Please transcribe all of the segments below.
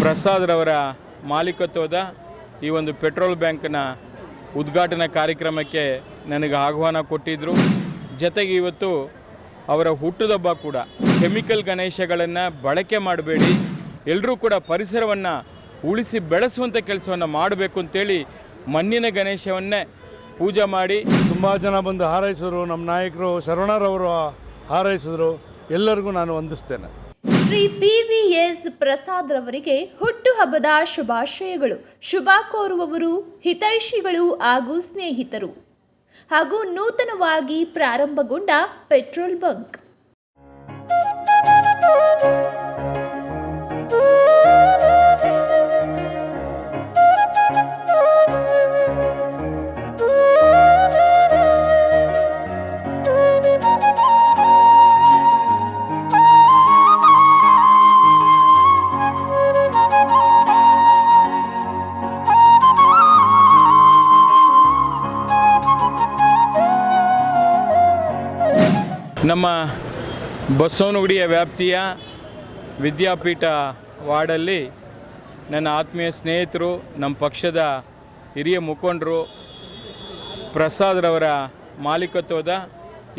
ಪ್ರಸಾದ್ರವರ ಮಾಲೀಕತ್ವದ ಈ ಒಂದು ಪೆಟ್ರೋಲ್ ಬ್ಯಾಂಕ್ನ ಉದ್ಘಾಟನಾ ಕಾರ್ಯಕ್ರಮಕ್ಕೆ ನನಗೆ ಆಹ್ವಾನ ಕೊಟ್ಟಿದ್ದರು. ಜೊತೆಗೆ ಇವತ್ತು ಅವರ ಹುಟ್ಟುಹಬ್ಬ ಕೂಡ. ಕೆಮಿಕಲ್ ಗಣೇಶಗಳನ್ನು ಬಳಕೆ ಮಾಡಬೇಡಿ, ಎಲ್ಲರೂ ಕೂಡ ಪರಿಸರವನ್ನು ಉಳಿಸಿ ಬೆಳೆಸುವಂಥ ಕೆಲಸವನ್ನು ಮಾಡಬೇಕು ಅಂತೇಳಿ ಮಣ್ಣಿನ ಗಣೇಶವನ್ನೇ ಪೂಜೆ ಮಾಡಿ ತುಂಬ ಜನ ಬಂದು ಹಾರೈಸಿದ್ರು. ನಮ್ಮ ನಾಯಕರು ಶರವಣರವರು ಹಾರೈಸಿದ್ರು. ಎಲ್ಲರಿಗೂ ನಾನು ವಂದಿಸ್ತೇನೆ. ಶ್ರೀ PVS ಪ್ರಸಾದ್ರವರಿಗೆ ಹುಟ್ಟುಹಬ್ಬದ ಶುಭಾಶಯಗಳು. ಶುಭ ಕೋರುವವರು ಹಿತೈಷಿಗಳು ಹಾಗೂ ಸ್ನೇಹಿತರು ಹಾಗೂ ನೂತನವಾಗಿ ಪ್ರಾರಂಭಗೊಂಡ ಪೆಟ್ರೋಲ್ ಬಂಕ್. ನಮ್ಮ ಬಸವನಗುಡಿಯ ವ್ಯಾಪ್ತಿಯ ವಿದ್ಯಾಪೀಠ ವಾರ್ಡಲ್ಲಿ ನನ್ನ ಆತ್ಮೀಯ ಸ್ನೇಹಿತರು, ನಮ್ಮ ಪಕ್ಷದ ಹಿರಿಯ ಮುಖಂಡರು ಪ್ರಸಾದ್ರವರ ಮಾಲೀಕತ್ವದ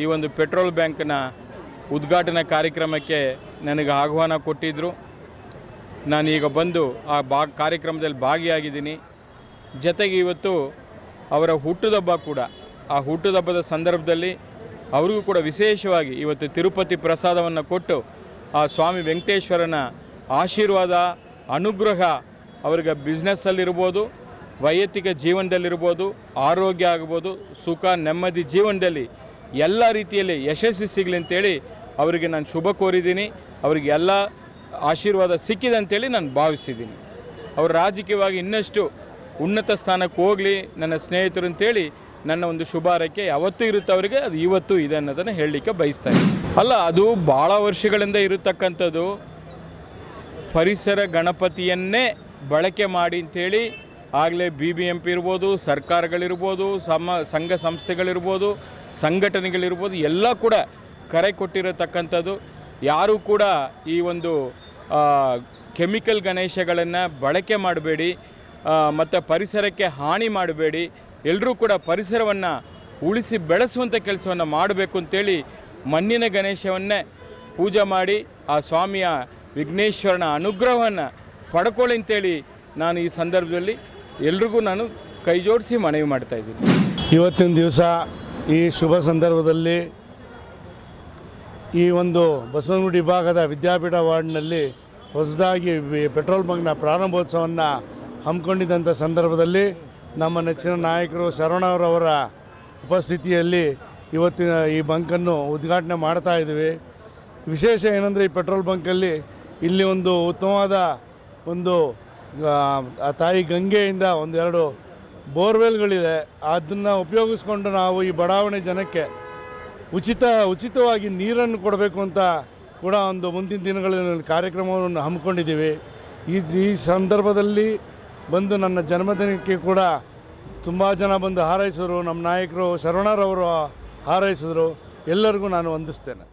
ಈ ಒಂದು ಪೆಟ್ರೋಲ್ ಬ್ಯಾಂಕ್ನ ಉದ್ಘಾಟನಾ ಕಾರ್ಯಕ್ರಮಕ್ಕೆ ನನಗೆ ಆಹ್ವಾನ ಕೊಟ್ಟಿದ್ದರು. ನಾನೀಗ ಬಂದು ಆ ಕಾರ್ಯಕ್ರಮದಲ್ಲಿ ಭಾಗಿಯಾಗಿದ್ದೀನಿ. ಜೊತೆಗೆ ಇವತ್ತು ಅವರ ಹುಟ್ಟುಹಬ್ಬ ಕೂಡ. ಆ ಹುಟ್ಟುಹಬ್ಬದ ಸಂದರ್ಭದಲ್ಲಿ ಅವರಿಗೂ ಕೂಡ ವಿಶೇಷವಾಗಿ ಇವತ್ತು ತಿರುಪತಿ ಪ್ರಸಾದವನ್ನು ಕೊಟ್ಟು ಆ ಸ್ವಾಮಿ ವೆಂಕಟೇಶ್ವರನ ಆಶೀರ್ವಾದ, ಅನುಗ್ರಹ ಅವರಿಗೆ ಬಿಸ್ನೆಸ್ಸಲ್ಲಿರ್ಬೋದು, ವೈಯಕ್ತಿಕ ಜೀವನದಲ್ಲಿರ್ಬೋದು, ಆರೋಗ್ಯ ಆಗ್ಬೋದು, ಸುಖ ನೆಮ್ಮದಿ ಜೀವನದಲ್ಲಿ ಎಲ್ಲ ರೀತಿಯಲ್ಲಿ ಯಶಸ್ಸು ಸಿಗಲಿ ಅಂತೇಳಿ ಅವರಿಗೆ ನಾನು ಶುಭ ಕೋರಿದ್ದೀನಿ. ಅವರಿಗೆ ಎಲ್ಲ ಆಶೀರ್ವಾದ ಸಿಕ್ಕಿದೆ ಅಂತೇಳಿ ನಾನು ಭಾವಿಸಿದ್ದೀನಿ. ಅವರು ರಾಜಕೀಯವಾಗಿ ಇನ್ನಷ್ಟು ಉನ್ನತ ಸ್ಥಾನಕ್ಕೆ ಹೋಗಲಿ ನನ್ನ ಸ್ನೇಹಿತರು ಅಂತೇಳಿ ನನ್ನ ಒಂದು ಶುಭಾರೈಕೆ ಯಾವತ್ತೂ ಇರುತ್ತೆ ಅವರಿಗೆ. ಅದು ಇವತ್ತು ಇದೆ ಅನ್ನೋದನ್ನು ಹೇಳಲಿಕ್ಕೆ ಬಯಸ್ತಾರೆ. ಅಲ್ಲ, ಅದು ಭಾಳ ವರ್ಷಗಳಿಂದ ಇರತಕ್ಕಂಥದ್ದು. ಪರಿಸರ ಗಣಪತಿಯನ್ನೇ ಬಳಕೆ ಮಾಡಿ ಅಂಥೇಳಿ ಆಗಲೇ BBMP ಇರ್ಬೋದು, ಸರ್ಕಾರಗಳಿರ್ಬೋದು, ಸಂಘ ಸಂಸ್ಥೆಗಳಿರ್ಬೋದು, ಸಂಘಟನೆಗಳಿರ್ಬೋದು, ಎಲ್ಲ ಕೂಡ ಕರೆ ಕೊಟ್ಟಿರತಕ್ಕಂಥದ್ದು. ಯಾರೂ ಕೂಡ ಈ ಒಂದು ಕೆಮಿಕಲ್ ಗಣೇಶಗಳನ್ನು ಬಳಕೆ ಮಾಡಬೇಡಿ ಮತ್ತು ಪರಿಸರಕ್ಕೆ ಹಾನಿ ಮಾಡಬೇಡಿ, ಎಲ್ಲರೂ ಕೂಡ ಪರಿಸರವನ್ನು ಉಳಿಸಿ ಬೆಳೆಸುವಂಥ ಕೆಲಸವನ್ನು ಮಾಡಬೇಕು ಅಂತೇಳಿ ಮಣ್ಣಿನ ಗಣೇಶವನ್ನೇ ಪೂಜೆ ಮಾಡಿ ಆ ಸ್ವಾಮಿಯ ವಿಘ್ನೇಶ್ವರನ ಅನುಗ್ರಹವನ್ನು ಪಡ್ಕೊಳ್ಳಿ ಅಂತೇಳಿ ನಾನು ಈ ಸಂದರ್ಭದಲ್ಲಿ ಎಲ್ರಿಗೂ ನಾನು ಕೈ ಜೋಡಿಸಿ ಮನವಿ ಮಾಡ್ತಾಯಿದ್ದೀನಿ. ಇವತ್ತಿನ ದಿವಸ ಈ ಶುಭ ಸಂದರ್ಭದಲ್ಲಿ ಈ ಒಂದು ಬಸವನಗುಡಿ ಭಾಗದ ವಿದ್ಯಾಪೀಠ ವಾರ್ಡ್ನಲ್ಲಿ ಹೊಸದಾಗಿ ಪೆಟ್ರೋಲ್ ಬಂಕ್ನ ಪ್ರಾರಂಭೋತ್ಸವವನ್ನು ಹಮ್ಮಿಕೊಂಡಿದ್ದಂಥ ಸಂದರ್ಭದಲ್ಲಿ ನಮ್ಮ ನೆಚ್ಚಿನ ನಾಯಕರು ಶರವಣರವರ ಉಪಸ್ಥಿತಿಯಲ್ಲಿ ಇವತ್ತಿನ ಈ ಬಂಕನ್ನು ಉದ್ಘಾಟನೆ ಮಾಡ್ತಾ ಇದ್ದೀವಿ. ವಿಶೇಷ ಏನಂದರೆ ಈ ಪೆಟ್ರೋಲ್ ಬಂಕಲ್ಲಿ ಇಲ್ಲಿ ಒಂದು ಉತ್ತಮವಾದ ಒಂದು ತಾಯಿ ಗಂಗೆಯಿಂದ ಒಂದೆರಡು ಬೋರ್ವೆಲ್ಗಳಿದೆ. ಅದನ್ನು ಉಪಯೋಗಿಸ್ಕೊಂಡು ನಾವು ಈ ಬಡಾವಣೆ ಜನಕ್ಕೆ ಉಚಿತವಾಗಿ ನೀರನ್ನು ಕೊಡಬೇಕು ಅಂತ ಕೂಡ ಒಂದು ಮುಂದಿನ ದಿನಗಳಲ್ಲಿ ಕಾರ್ಯಕ್ರಮವನ್ನು ಹಮ್ಮಿಕೊಂಡಿದ್ದೀವಿ. ಈ ಸಂದರ್ಭದಲ್ಲಿ ಬಂದು ನನ್ನ ಜನ್ಮದಿನಕ್ಕೆ ಕೂಡ ತುಂಬ ಜನ ಬಂದು ಹಾರೈಸಿದ್ರು. ನಮ್ಮ ನಾಯಕರು ಶರವಣರವರು ಹಾರೈಸಿದ್ರು. ಎಲ್ಲರಿಗೂ ನಾನು ವಂದಿಸ್ತೇನೆ.